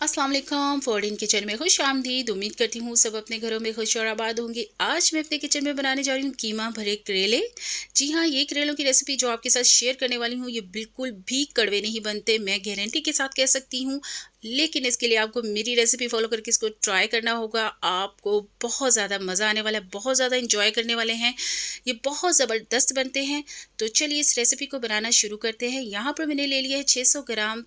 अस्सलाम वालेकुम। Foreign kitchen में खुश आमदीद। उम्मीद करती हूँ सब अपने घरों में खुश और आबाद होंगे। आज मैं अपने किचन में बनाने जा रही हूँ कीमा भरे करेले। जी हाँ, ये करेलों की रेसिपी जो आपके साथ शेयर करने वाली हूँ, ये बिल्कुल भी कड़वे नहीं बनते, मैं गारंटी के साथ कह सकती हूँ। लेकिन इसके लिए आपको मेरी रेसिपी फॉलो करके इसको ट्राई करना होगा। आपको बहुत ज़्यादा मज़ा आने वाला है, बहुत ज़्यादा इंजॉय करने वाले हैं। ये बहुत ज़बरदस्त बनते हैं। तो चलिए इस रेसिपी को बनाना शुरू करते हैं। यहाँ पर मैंने ले लिया है 600 ग्राम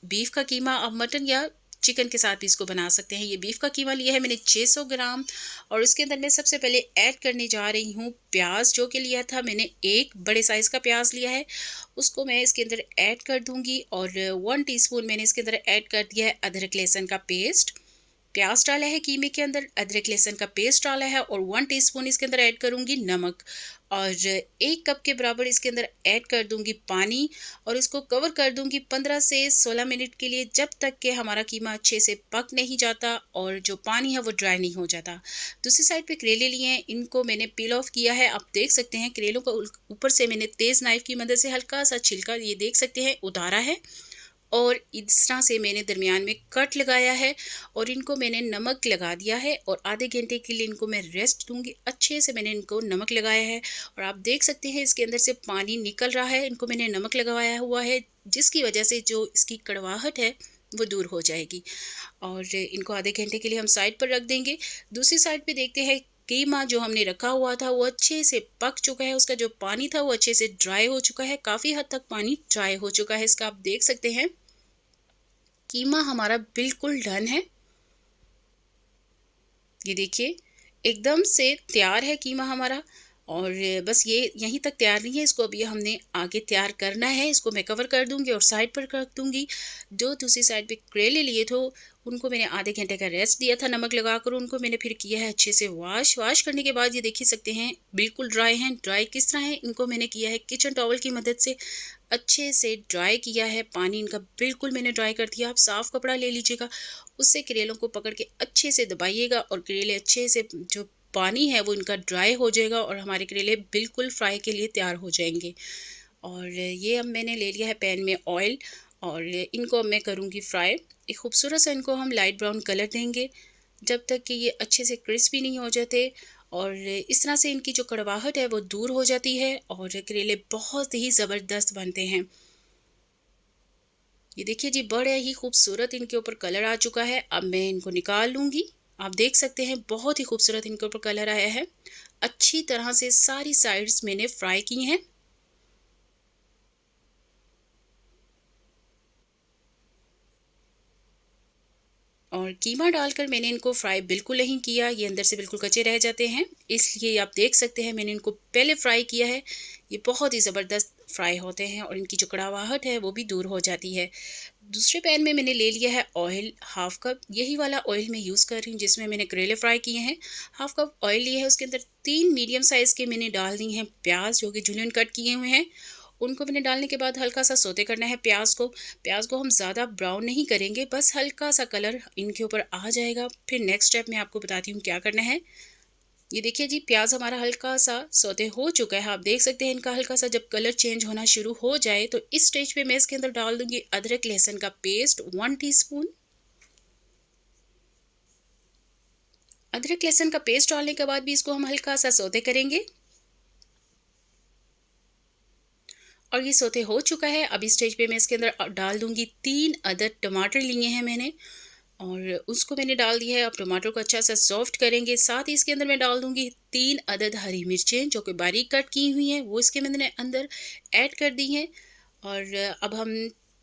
बीफ का कीमा। आप मटन या चिकन के साथ भी इसको बना सकते हैं। ये बीफ का कीमा लिया है मैंने 600 ग्राम। और इसके अंदर मैं सबसे पहले ऐड करने जा रही हूँ प्याज, जो कि लिया था मैंने एक बड़े साइज़ का प्याज लिया है, उसको मैं इसके अंदर ऐड कर दूंगी। और 1 टीस्पून मैंने इसके अंदर ऐड कर दिया है अदरक लहसुन का पेस्ट। प्याज डाला है कीमे के अंदर, अदरक लहसुन का पेस्ट डाला है और 1 टीस्पून इसके अंदर ऐड करूंगी नमक। और 1 कप के बराबर इसके अंदर ऐड कर दूंगी पानी। और इसको कवर कर दूंगी 15 से 16 मिनट के लिए, जब तक कि हमारा कीमा अच्छे से पक नहीं जाता और जो पानी है वो ड्राई नहीं हो जाता। दूसरी साइड पे करेले लिए हैं, इनको मैंने पील ऑफ किया है। आप देख सकते हैं करेलों को ऊपर से मैंने तेज़ नाइफ की मदद से हल्का सा छिलका, ये देख सकते हैं, उतारा है। और इस तरह से मैंने दरमियान में कट लगाया है और इनको मैंने नमक लगा दिया है। और आधे घंटे के लिए इनको मैं रेस्ट दूंगी। अच्छे से मैंने इनको नमक लगाया है और आप देख सकते हैं इसके अंदर से पानी निकल रहा है। इनको मैंने नमक लगाया हुआ है, जिसकी वजह से जो इसकी कड़वाहट है वो दूर हो जाएगी। और इनको आधे घंटे के लिए हम साइड पर रख देंगे। दूसरी साइड पे देखते हैं कीमा जो हमने रखा हुआ था वो अच्छे से पक चुका है। उसका जो पानी था वो अच्छे से ड्राई हो चुका है, काफ़ी हद तक पानी ड्राई हो चुका है इसका। आप देख सकते हैं कीमा हमारा बिल्कुल डन है। ये देखिए एकदम से तैयार है कीमा हमारा। और बस ये यहीं तक तैयार नहीं है, इसको अभी हमने आगे तैयार करना है। इसको मैं कवर कर दूंगी और साइड पर रख दूंगी। जो दूसरी साइड पे करेले लिए थे उनको मैंने आधे घंटे का रेस्ट दिया था नमक लगाकर। उनको मैंने फिर किया है अच्छे से वाश करने के बाद ये देख ही सकते हैं बिल्कुल ड्राई हैं। ड्राई किस तरह है, इनको मैंने किया है किचन टॉवल की मदद से अच्छे से ड्राई किया है। पानी इनका बिल्कुल मैंने ड्राई कर दिया। आप साफ़ कपड़ा ले लीजिएगा, उससे करेलों को पकड़ के अच्छे से दबाइएगा और करेले अच्छे से जो पानी है वो इनका ड्राई हो जाएगा और हमारे करेले बिल्कुल फ्राई के लिए तैयार हो जाएंगे। और ये अब मैंने ले लिया है पैन में ऑयल और इनको अब मैं करूँगी फ्राई। एक खूबसूरत सा इनको हम लाइट ब्राउन कलर देंगे, जब तक कि ये अच्छे से क्रिस्पी नहीं हो जाते। और इस तरह से इनकी जो कड़वाहट है वो दूर हो जाती है और करेले बहुत ही ज़बरदस्त बनते हैं। ये देखिए जी, बड़े ही खूबसूरत इनके ऊपर कलर आ चुका है। अब मैं इनको निकाल लूँगी। आप देख सकते हैं बहुत ही खूबसूरत इनके ऊपर कलर आया है। अच्छी तरह से सारी साइड्स मैंने फ्राई की हैं। और कीमा डालकर मैंने इनको फ्राई बिल्कुल नहीं किया, ये अंदर से बिल्कुल कच्चे रह जाते हैं, इसलिए आप देख सकते हैं मैंने इनको पहले फ्राई किया है। ये बहुत ही ज़बरदस्त फ्राई होते हैं और इनकी जो कड़वाहट है वो भी दूर हो जाती है। दूसरे पैन में मैंने ले लिया है ऑयल, हाफ कप। यही वाला ऑयल मैं यूज़ कर रही हूँ जिसमें मैंने करेले फ्राई किए हैं। हाफ कप ऑयल लिया है, उसके अंदर 3 मीडियम साइज़ के मैंने डाल दी हैं प्याज, जो कि जूलियन कट किए हुए हैं। उनको मैंने डालने के बाद हल्का सा सोते करना है प्याज को। प्याज को हम ज़्यादा ब्राउन नहीं करेंगे, बस हल्का सा कलर इनके ऊपर आ जाएगा। फिर नेक्स्ट स्टेप मैं आपको बताती हूँ क्या करना है। ये देखिए जी, प्याज हमारा हल्का सा सौते हो चुका है। आप देख सकते हैं इनका हल्का सा जब कलर चेंज होना शुरू हो जाए तो इस स्टेज पे मैं इसके अंदर डाल दूंगी अदरक लहसुन का पेस्ट 1 टीस्पून। अदरक लहसुन का पेस्ट डालने के बाद भी इसको हम हल्का सा सौते करेंगे। और ये सोते हो चुका है। अब इस स्टेज पे मैं इसके अंदर डाल दूंगी 3 अदद टमाटर लिए हैं मैंने, और उसको मैंने डाल दिया है। अब टमाटर को अच्छा सा सॉफ्ट करेंगे। साथ ही इसके अंदर मैं डाल दूंगी 3 अदद हरी मिर्चें, जो कि बारीक कट की हुई हैं, वो इसके मैंने अंदर ऐड कर दी हैं। और अब हम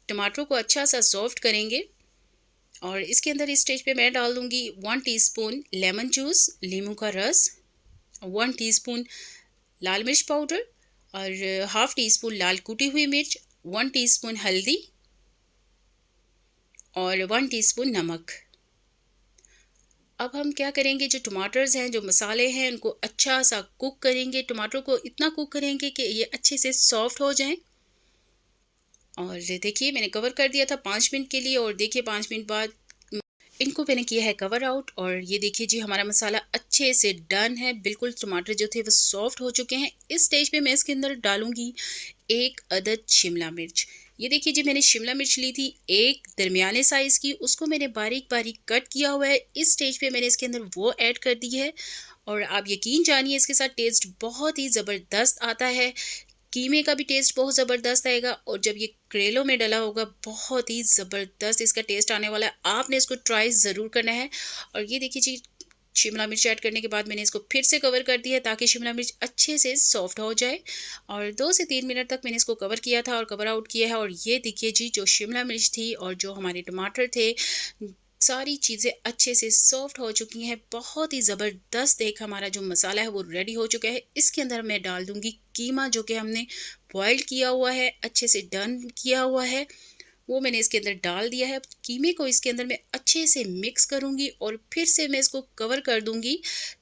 टमाटर को अच्छा सा सॉफ्ट करेंगे। और इसके अंदर इस स्टेज पे मैं डाल दूंगी 1 टीस्पून लेमन जूस, नींबू का रस, 1 टीस्पून लाल मिर्च पाउडर और हाफ टी स्पून लाल कुटी हुई मिर्च, 1 टीस्पून हल्दी और 1 टीस्पून नमक। अब हम क्या करेंगे, जो टमाटर्स हैं, जो मसाले हैं, उनको अच्छा सा कुक करेंगे। टमाटर को इतना कुक करेंगे कि ये अच्छे से सॉफ्ट हो जाएं। और देखिए मैंने कवर कर दिया था 5 मिनट के लिए, और देखिए 5 मिनट बाद इनको मैंने किया है कवर आउट। और ये देखिए जी, हमारा मसाला अच्छे से डन है। बिल्कुल टमाटर जो थे वो सॉफ्ट हो चुके हैं। इस स्टेज पे मैं इसके अंदर डालूंगी 1 अदद शिमला मिर्च। ये देखिए जी, मैंने शिमला मिर्च ली थी एक दरमियाने साइज़ की, उसको मैंने बारीक बारीक कट किया हुआ है। इस स्टेज पे मैंने इसके अंदर वो ऐड कर दी है और आप यकीन जानिए इसके साथ टेस्ट बहुत ही ज़बरदस्त आता है। कीमे का भी टेस्ट बहुत ज़बरदस्त आएगा और जब ये करेलों में डला होगा बहुत ही ज़बरदस्त इसका टेस्ट आने वाला है। आपने इसको ट्राई ज़रूर करना है। और ये देखिए जी, शिमला मिर्च ऐड करने के बाद मैंने इसको फिर से कवर कर दिया ताकि शिमला मिर्च अच्छे से सॉफ्ट हो जाए और 2 से 3 मिनट तक मैंने इसको कवर किया था और कवर आउट किया है। और ये देखिए जी, जो शिमला मिर्च थी और जो हमारे टमाटर थे, सारी चीज़ें अच्छे से सॉफ्ट हो चुकी हैं। बहुत ही ज़बरदस्त एक हमारा जो मसाला है वो रेडी हो चुका है। इसके अंदर मैं डाल दूँगी कीमा जो कि हमने बॉयल किया हुआ है, अच्छे से डन किया हुआ है, वो मैंने इसके अंदर डाल दिया है। कीमे को इसके अंदर मैं अच्छे से मिक्स करूँगी और फिर से मैं इसको कवर कर दूँगी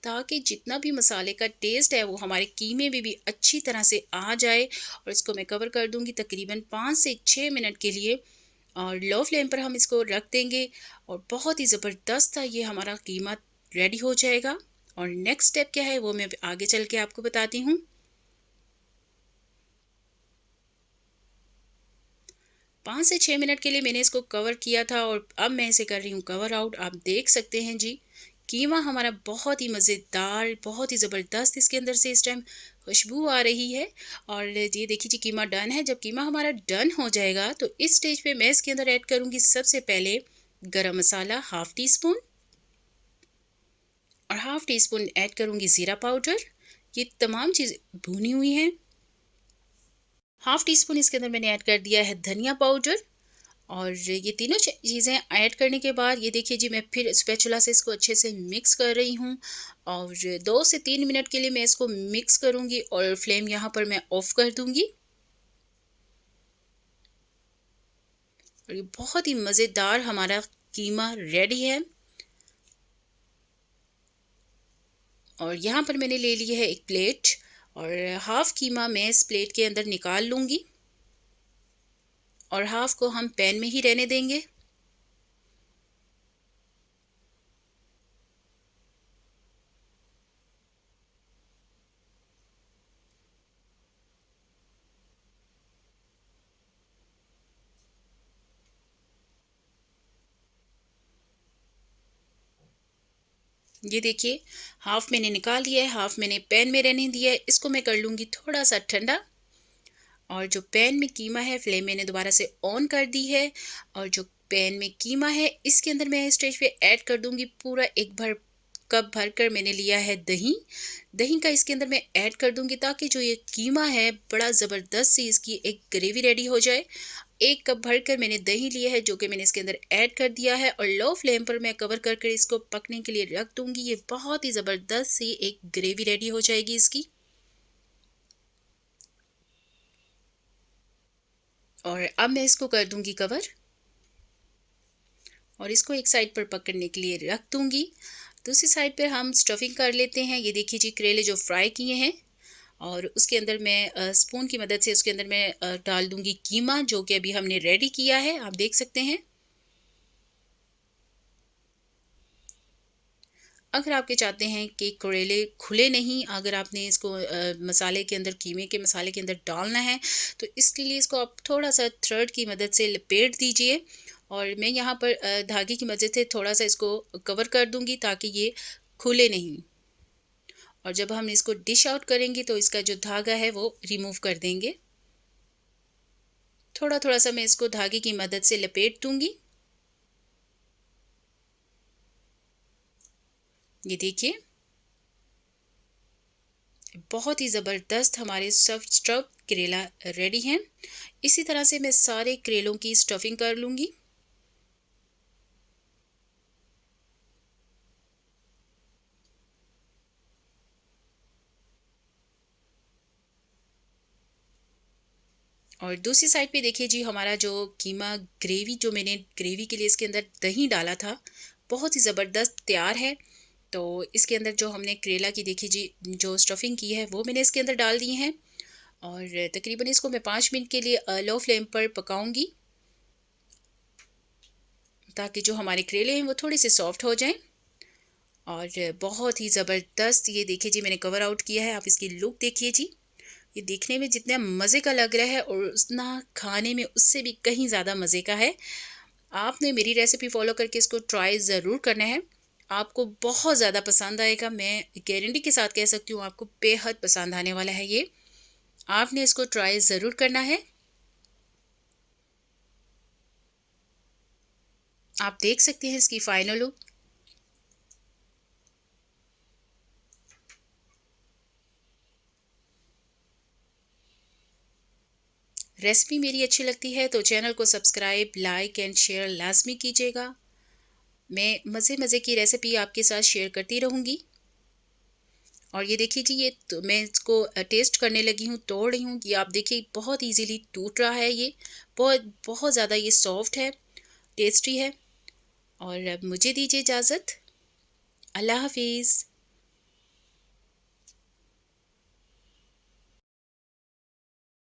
ताकि जितना भी मसाले का टेस्ट है वो हमारे कीमे में भी अच्छी तरह से आ जाए। और इसको मैं कवर कर दूँगी तकरीबन 5 से 6 मिनट के लिए और लो फ्लेम पर हम इसको रख देंगे और बहुत ही ज़बरदस्त था ये हमारा कीमा रेडी हो जाएगा। और नेक्स्ट स्टेप क्या है वो मैं आगे चल के आपको बताती हूँ। 5 से 6 मिनट के लिए मैंने इसको कवर किया था और अब मैं इसे कर रही हूँ कवर आउट। आप देख सकते हैं जी, कीमा हमारा बहुत ही मज़ेदार, बहुत ही ज़बरदस्त इसके अंदर से इस टाइम खुशबू आ रही है। और ये देखिए जी, कीमा डन है। जब कीमा हमारा डन हो जाएगा तो इस स्टेज पे मैं इसके अंदर ऐड करूँगी सबसे पहले गरम मसाला हाफ़ टी स्पून और हाफ़ टी स्पून ऐड करूँगी ज़ीरा पाउडर। ये तमाम चीज़ें भुनी हुई हैं। हाफ़ टी स्पून इसके अंदर मैंने ऐड कर दिया है धनिया पाउडर। और ये तीनों चीज़ें ऐड करने के बाद ये देखिए जी, मैं फिर स्पैचुला से इसको अच्छे से मिक्स कर रही हूँ और 2 से 3 मिनट के लिए मैं इसको मिक्स करूँगी और फ्लेम यहाँ पर मैं ऑफ़ कर दूँगी। और ये बहुत ही मज़ेदार हमारा कीमा रेडी है। और यहाँ पर मैंने ले ली है एक प्लेट और हाफ़ कीमा मैं इस प्लेट के अंदर निकाल लूँगी और हाफ़ को हम पैन में ही रहने देंगे। ये देखिए, हाफ़ मैंने निकाल लिया है, हाफ़ मैंने पैन में रहने दिया है। इसको मैं कर लूँगी थोड़ा-सा ठंडा। और जो पैन में कीमा है फ्लेम मैंने दोबारा से ऑन कर दी है और जो पैन में कीमा है इसके अंदर मैं स्टेज पे ऐड कर दूंगी पूरा एक भर कप भर कर मैंने लिया है दही। दही का इसके अंदर मैं ऐड कर दूंगी ताकि जो ये कीमा है बड़ा ज़बरदस्त सी इसकी एक ग्रेवी रेडी हो जाए। 1 कप भर कर मैंने दही लिया है जो कि मैंने इसके अंदर ऐड कर दिया है और लो फ्लेम पर मैं कवर कर कर इसको पकने के लिए रख दूंगी। ये बहुत ही ज़बरदस्त सी एक ग्रेवी रेडी हो जाएगी इसकी। और अब मैं इसको कर दूंगी कवर और इसको एक साइड पर पकड़ने के लिए रख दूंगी। दूसरी साइड पर हम स्टफिंग कर लेते हैं। ये देखिए जी, करेले जो फ्राई किए हैं और उसके अंदर मैं स्पून की मदद से उसके अंदर मैं डाल दूंगी कीमा जो कि अभी हमने रेडी किया है, आप देख सकते हैं। अगर आपके चाहते हैं कि करेले खुले नहीं, अगर आपने इसको मसाले के अंदर, कीमे के मसाले के अंदर डालना है तो इसके लिए इसको आप थोड़ा सा थ्रेड की मदद से लपेट दीजिए और मैं यहाँ पर धागे की मदद से थोड़ा सा इसको कवर कर दूंगी ताकि ये खुले नहीं। और जब हम इसको डिश आउट करेंगे तो इसका जो धागा है वो रिमूव कर देंगे। थोड़ा थोड़ा सा मैं इसको धागे की मदद से लपेट दूंगी। ये देखिए, बहुत ही ज़बरदस्त हमारे स्टफ्ड करेला रेडी हैं। इसी तरह से मैं सारे करेलों की स्टफिंग कर लूँगी। और दूसरी साइड पे देखिए जी, हमारा जो कीमा ग्रेवी, जो मैंने ग्रेवी के लिए इसके अंदर दही डाला था, बहुत ही ज़बरदस्त तैयार है। तो इसके अंदर जो हमने करेला की देखिए जी जो स्टफिंग की है वो मैंने इसके अंदर डाल दी है और तकरीबन इसको मैं 5 मिनट के लिए लो फ्लेम पर पकाऊंगी ताकि जो हमारे करेले हैं वो थोड़े से सॉफ्ट हो जाएं। और बहुत ही ज़बरदस्त ये देखिए जी, मैंने कवर आउट किया है, आप इसकी लुक देखिए जी, ये देखने में जितना मज़े का लग रहा है और उतना खाने में उससे भी कहीं ज़्यादा मज़े का है। आपने मेरी रेसिपी फ़ॉलो करके इसको ट्राई ज़रूर करना है। आपको बहुत ज़्यादा पसंद आएगा, मैं गारंटी के साथ कह सकती हूँ आपको बेहद पसंद आने वाला है ये। आपने इसको ट्राई ज़रूर करना है। आप देख सकते हैं इसकी फाइनल लुक। रेसिपी मेरी अच्छी लगती है तो चैनल को सब्सक्राइब, लाइक एंड शेयर लाज़मी कीजिएगा। मैं मज़े-मज़े की रेसिपी आपके साथ शेयर करती रहूँगी। और ये देखिए जी, ये तो मैं इसको टेस्ट करने लगी हूँ, तोड़ रही हूँ। ये आप देखिए बहुत ईज़िली टूट रहा है ये। बहुत बहुत ज़्यादा ये सॉफ्ट है, टेस्टी है। और अब मुझे दीजिए इजाज़त। अल्लाह हाफ़िज़।